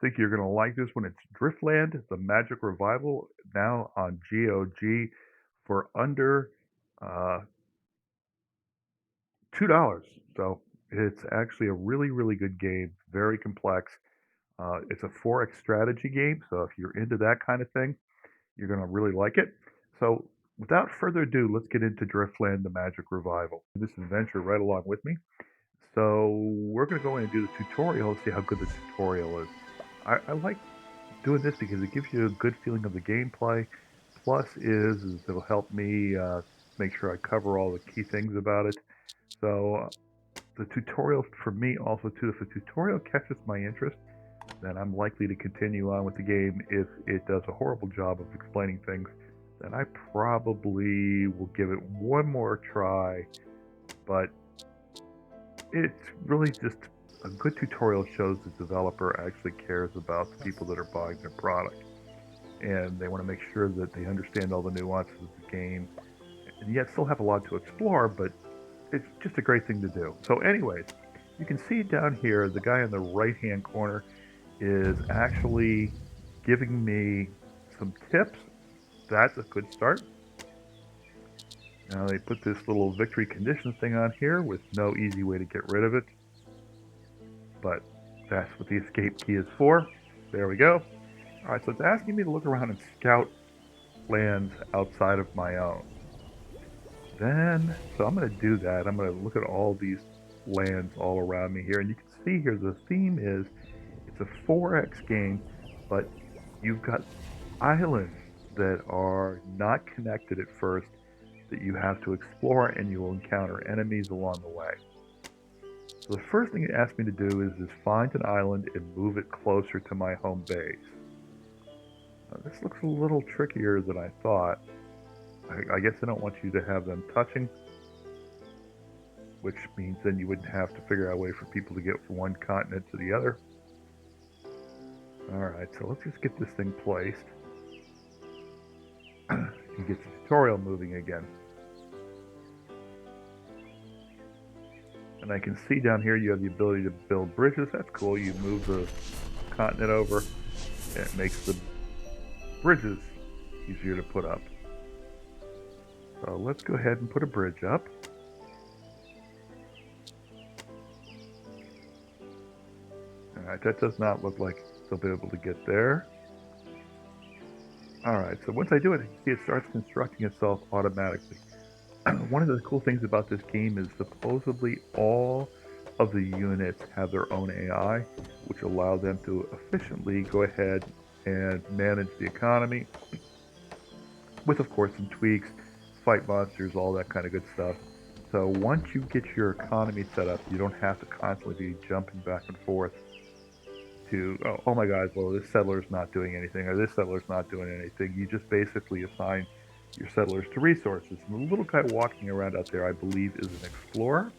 think you're going to like this one. It's Driftland, the Magic Revival, now on GOG for under uh, $2. So it's actually a really, really good game. Very complex. It's a 4X strategy game. So if you're into that kind of thing, you're going to really like it. So without further ado, let's get into Driftland, the Magic Revival. This adventure right along with me. So we're going to go in and do the tutorial, see how good the tutorial is. I like doing this because it gives you a good feeling of the gameplay. Plus is it'll help me make sure I cover all the key things about it. So the tutorial for me also too, if the tutorial catches my interest, then I'm likely to continue on with the game. If it does a horrible job of explaining things, then I probably will give it one more try. But it's really just a good tutorial shows the developer actually cares about the people that are buying their product. And they want to make sure that they understand all the nuances of the game and yet still have a lot to explore, but it's just a great thing to do. So anyways, you can see down here, the guy in the right-hand corner is actually giving me some tips. That's a good start. Now they put this little victory conditions thing on here with no easy way to get rid of it, but that's what the escape key is for. There we go. All right, so it's asking me to look around and scout lands outside of my own. So I'm going to do that. I'm going to look at all these lands all around me here. And you can see here the theme is it's a 4X game, but you've got islands that are not connected at first that you have to explore, and you will encounter enemies along the way. So the first thing it asked me to do is find an island and move it closer to my home base. Now, this looks a little trickier than I thought. I guess I don't want you to have them touching, which means then you wouldn't have to figure out a way for people to get from one continent to the other. Alright, so let's just get this thing placed and get the tutorial moving again. And I can see down here you have the ability to build bridges. That's cool. You move the continent over, and it makes the bridges easier to put up. So let's go ahead and put a bridge up. Alright, that does not look like they'll be able to get there. Alright, so once I do it, you see it starts constructing itself automatically. One of the cool things about this game is supposedly all of the units have their own AI, which allow them to efficiently go ahead and manage the economy, with of course some tweaks, fight monsters, all that kind of good stuff. So once you get your economy set up, you don't have to constantly be jumping back and forth to, oh my god, well, this settler's not doing anything, or this settler's not doing anything. You just basically assign your settlers to resources. And the little guy walking around out there, I believe, is an explorer.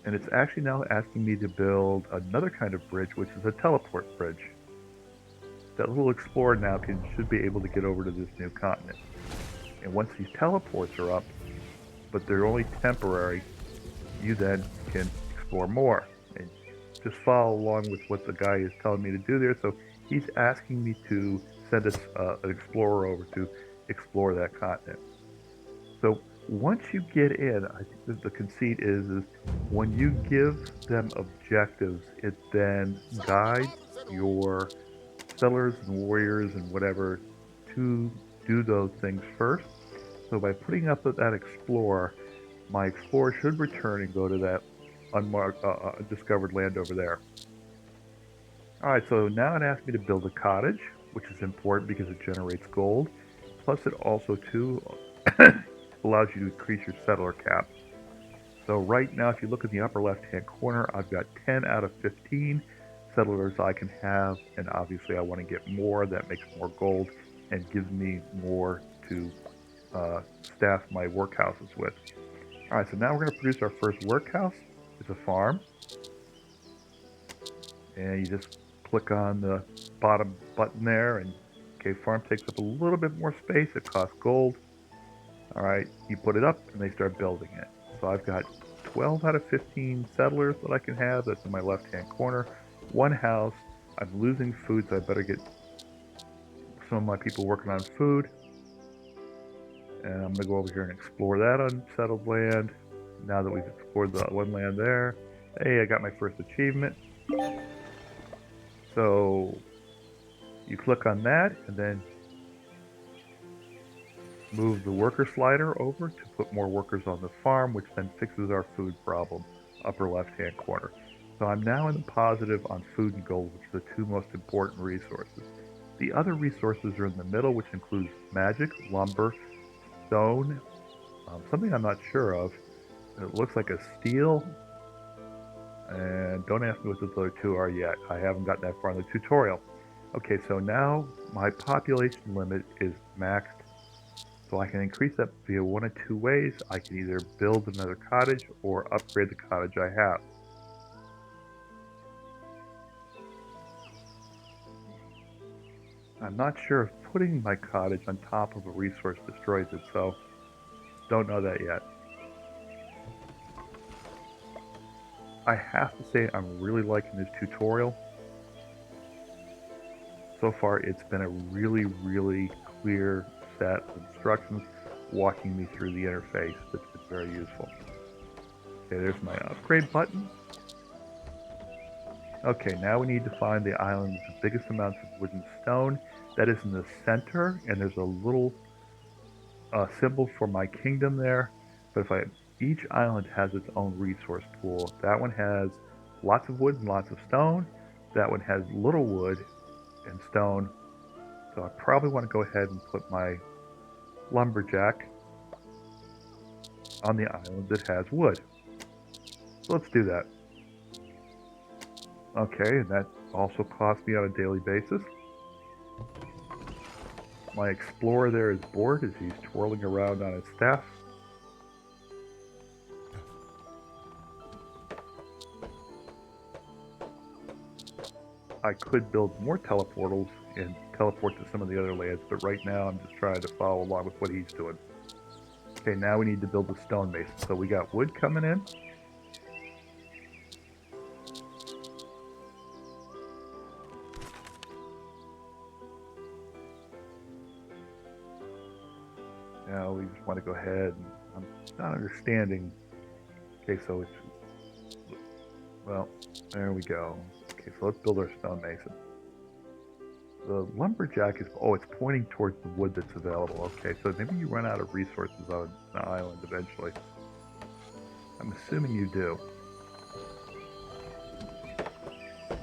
And it's actually now asking me to build another kind of bridge, which is a teleport bridge. That little explorer now should be able to get over to this new continent. And once these teleports are up, but they're only temporary, you then can explore more. And just follow along with what the guy is telling me to do there. So he's asking me to send us an explorer over to explore that continent. So once you get in, I think the conceit is when you give them objectives, it then guides your settlers and warriors and whatever to do those things first. So by putting up that explorer, my explorer should return and go to that unmarked, undiscovered land over there. Alright, so now it asks me to build a cottage, which is important because it generates gold. Plus it also too allows you to increase your settler cap. So right now, if you look in the upper left hand corner, I've got 10 out of 15 settlers I can have, and obviously I want to get more. That makes more gold and gives me more to staff my workhouses with. Alright, so now we're going to produce our first workhouse. It's a farm. And you just click on the bottom button there, and okay, farm takes up a little bit more space. It costs gold. Alright, you put it up and they start building it. So I've got 12 out of 15 settlers that I can have. That's in my left hand corner. One house, I'm losing food, so I better get some of my people working on food. And I'm going to go over here and explore that unsettled land. Now that we've explored the one land there. Hey, I got my first achievement. So you click on that and then move the worker slider over to put more workers on the farm, which then fixes our food problem, upper left-hand corner. So I'm now in the positive on food and gold, which are the two most important resources. The other resources are in the middle, which includes magic, lumber, stone, something I'm not sure of. It looks like a steel, and don't ask me what those other two are yet. I haven't gotten that far in the tutorial. Okay, so now my population limit is maxed, so I can increase that via one of two ways. I can either build another cottage or upgrade the cottage I have. I'm not sure if putting my cottage on top of a resource destroys it, so don't know that yet. I have to say I'm really liking this tutorial. So far it's been a really clear set of instructions walking me through the interface that's been very useful. Okay, there's my upgrade button. Okay, now we need to find the island with the biggest amounts of wood and stone. That is in the center, and there's a little symbol for my kingdom there. But each island has its own resource pool. That one has lots of wood and lots of stone. That one has little wood and stone. So I probably want to go ahead and put my lumberjack on the island that has wood. So let's do that. Okay, and that also costs me on a daily basis. My explorer there is bored as he's twirling around on his staff. I could build more teleportals and teleport to some of the other lands, but right now I'm just trying to follow along with what he's doing. Okay, now we need to build a stonemason. So we got wood coming in. Now we just want to go ahead and I'm not understanding. Okay, so it's, well, there we go. Okay, so let's build our stonemason. The lumberjack is, oh, it's pointing towards the wood that's available. Okay, so maybe you run out of resources on the island eventually. I'm assuming you do.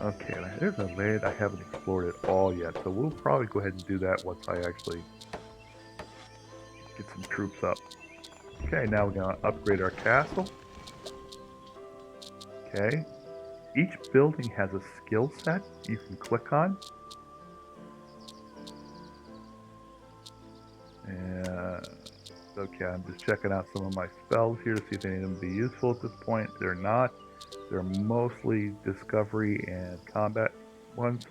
Okay, there's a land I haven't explored at all yet, so we'll probably go ahead and do that once I actually get some troops up. Okay, now we're going to upgrade our castle. Okay, each building has a skill set you can click on. And okay, I'm just checking out some of my spells here to see if any of them will be useful at this point. They're not. They're mostly discovery and combat ones.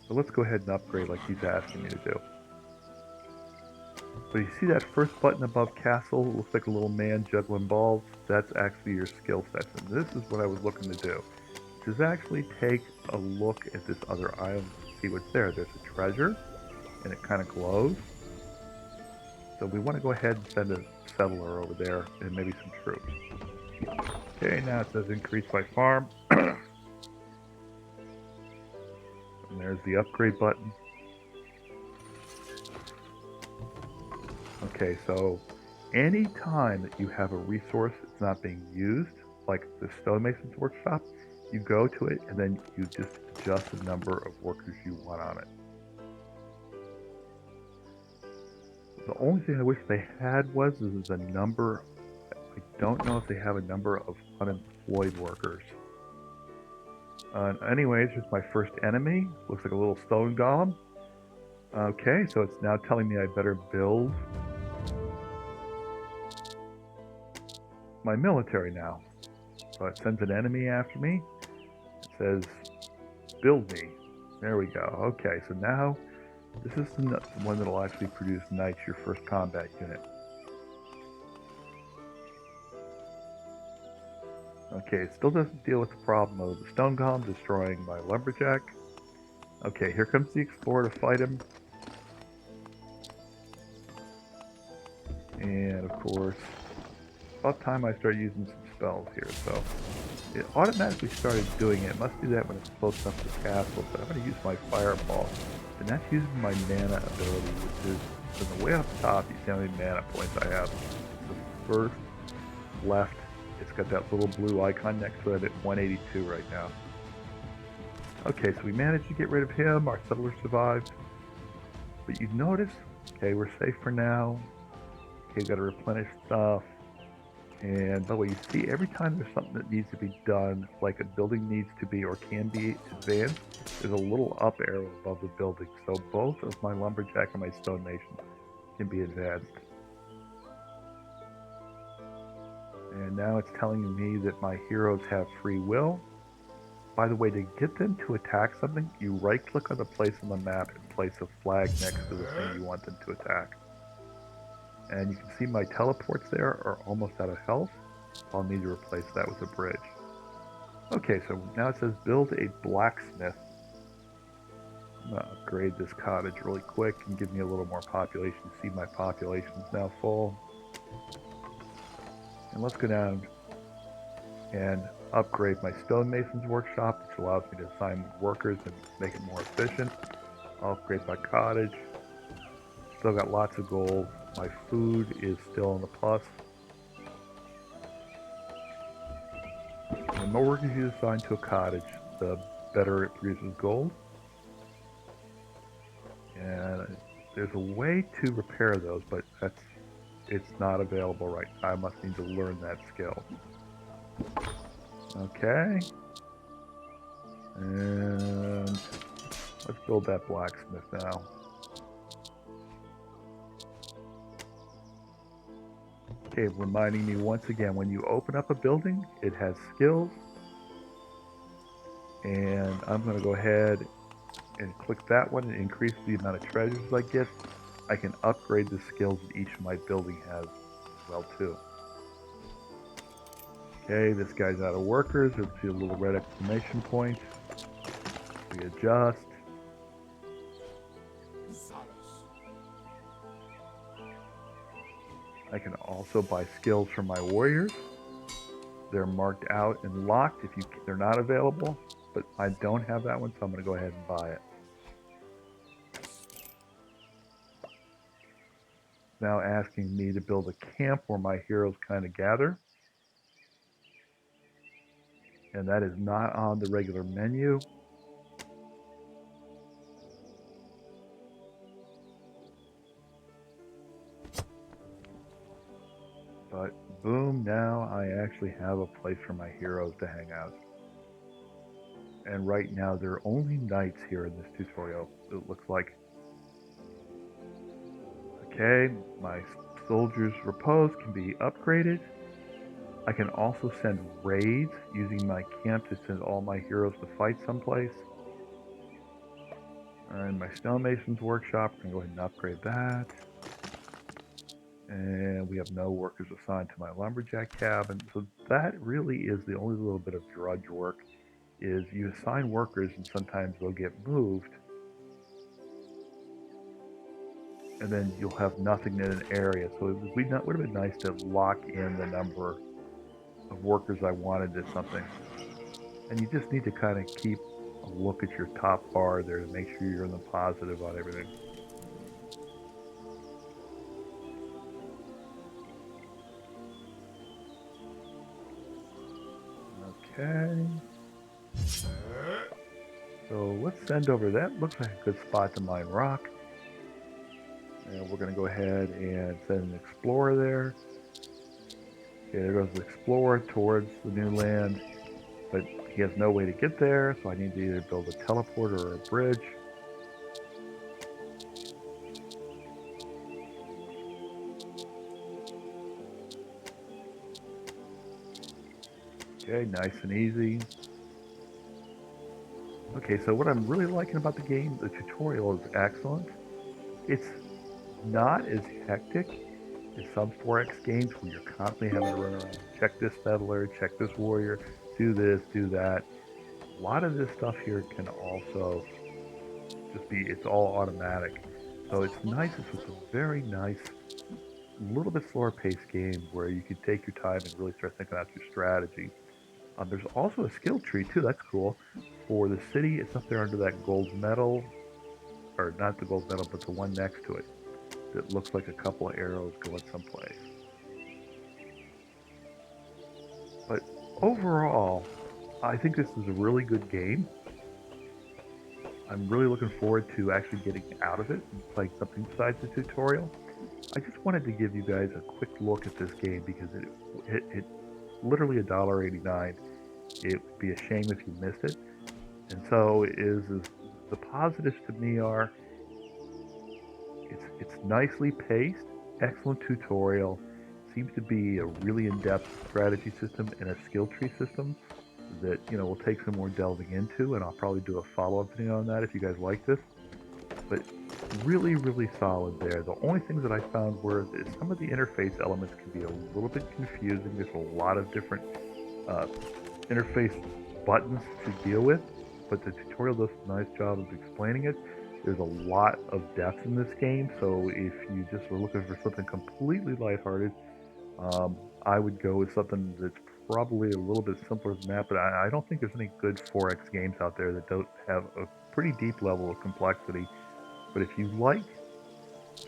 So let's go ahead and upgrade like he's asking me to do. So you see that first button above castle? It looks like a little man juggling balls. That's actually your skill sets. And this is what I was looking to do. Just actually take a look at this other island and see what's there. There's a treasure, and it kind of glows. So we want to go ahead and send a settler over there and maybe some troops. Okay, now it says increase my farm. And there's the upgrade button. Okay, so any time that you have a resource that's not being used, like the stonemason's workshop, you go to it and then you just adjust the number of workers you want on it. The only thing I wish they had was a number. I don't know if they have a number of unemployed workers. Anyways, here's my first enemy. Looks like a little stone golem. Okay, so it's now telling me I better build my military now. So it sends an enemy after me. It says, build me. There we go. Okay, so now this is the one that will actually produce knights, your first combat unit. Okay, it still doesn't deal with the problem of the stone golem destroying my lumberjack. Okay, here comes the explorer to fight him. And of course, about time I started using some spells here, so it automatically started doing it. It must do that when it's close enough to the castle, but I'm going to use my fireball. And that's using my mana ability, which is from the way up top, you see how many mana points I have. It's the first left. It's got that little blue icon next to it at 182 right now. Okay, so we managed to get rid of him. Our settler survived. But you notice, okay, we're safe for now. Okay, got to replenish stuff. And by the way, you see every time there's something that needs to be done, like a building needs to be or can be advanced, there's a little up arrow above the building. So both of my lumberjack and my stonemason can be advanced. And now it's telling me that my heroes have free will. By the way, to get them to attack something, you right click on the place on the map and place a flag next to the thing you want them to attack. And you can see my teleports there are almost out of health. I'll need to replace that with a bridge. Okay, so now it says build a blacksmith. I'm going to upgrade this cottage really quick and give me a little more population. See, my population is now full. And let's go down and upgrade my stonemason's workshop, which allows me to assign workers and make it more efficient. I'll upgrade my cottage. Still got lots of gold. My food is still in the plus. The more workers you assign to a cottage, the better it produces gold. And there's a way to repair those, but it's not available right now. I must need to learn that skill. Okay. And let's build that blacksmith now. Okay, reminding me once again, when you open up a building, it has skills. And I'm going to go ahead and click that one and increase the amount of treasures I get. I can upgrade the skills that each of my building has as well too. Okay, this guy's out of workers. Let's see a little red exclamation point. We adjust. I can also buy skills from my warriors. They're marked out and locked if they're not available, but I don't have that one, so I'm going to go ahead and buy it. Now asking me to build a camp where my heroes kind of gather. And that is not on the regular menu. But boom, now I actually have a place for my heroes to hang out. And right now there are only knights here in this tutorial, it looks like. Okay, my soldiers' repose can be upgraded. I can also send raids using my camp to send all my heroes to fight someplace. And my stonemason's workshop, I can go ahead and upgrade that. And we have no workers assigned to my lumberjack cabin. So that really is the only little bit of drudge work, is you assign workers and sometimes they'll get moved. And then you'll have nothing in an area. So it would have been nice to lock in the number of workers I wanted to something. And you just need to kind of keep a look at your top bar there to make sure you're in the positive on everything. Okay. So let's send over that. Looks like a good spot to mine rock. And we're going to go ahead and send an explorer there. Okay, there goes the explorer towards the new land. But he has no way to get there, so I need to either build a teleporter or a bridge. Okay, nice and easy. Okay, so what I'm really liking about the game, the tutorial is excellent. It's not as hectic is some 4X games where you're constantly having to run around, check this settler, check this warrior, do this, do that. A lot of this stuff here can also just be, it's all automatic. So it's nice. It's a very nice, little bit slower paced game where you can take your time and really start thinking out your strategy. There's also a skill tree too. That's cool. For the city, it's up there under that gold medal, or not the gold medal, but the one next to it that looks like a couple of arrows going someplace. But overall, I think this is a really good game. I'm really looking forward to actually getting out of it and playing something besides the tutorial. I just wanted to give you guys a quick look at this game because it literally $1.89. It would be a shame if you missed it. And so is the positives to me are it's nicely paced, excellent tutorial, seems to be a really in-depth strategy system and a skill tree system that will take some more delving into, and I'll probably do a follow-up video on that if you guys like this. But really, really solid there. The only things that I found were that some of the interface elements can be a little bit confusing. There's a lot of different uh, interface buttons to deal with, but the tutorial does a nice job of explaining it. There's a lot of depth in this game, so if you just were looking for something completely lighthearted, I would go with something that's probably a little bit simpler than that, but I don't think there's any good 4X games out there that don't have a pretty deep level of complexity. But if you like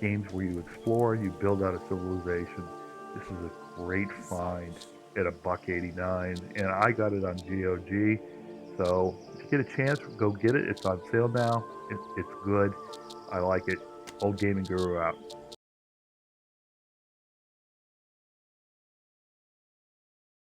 games where you explore, you build out a civilization, this is a great find at $1.89, and I got it on GoG. So if you get a chance, go get it. It's on sale now. It's good. I like it. Old Gaming Guru out.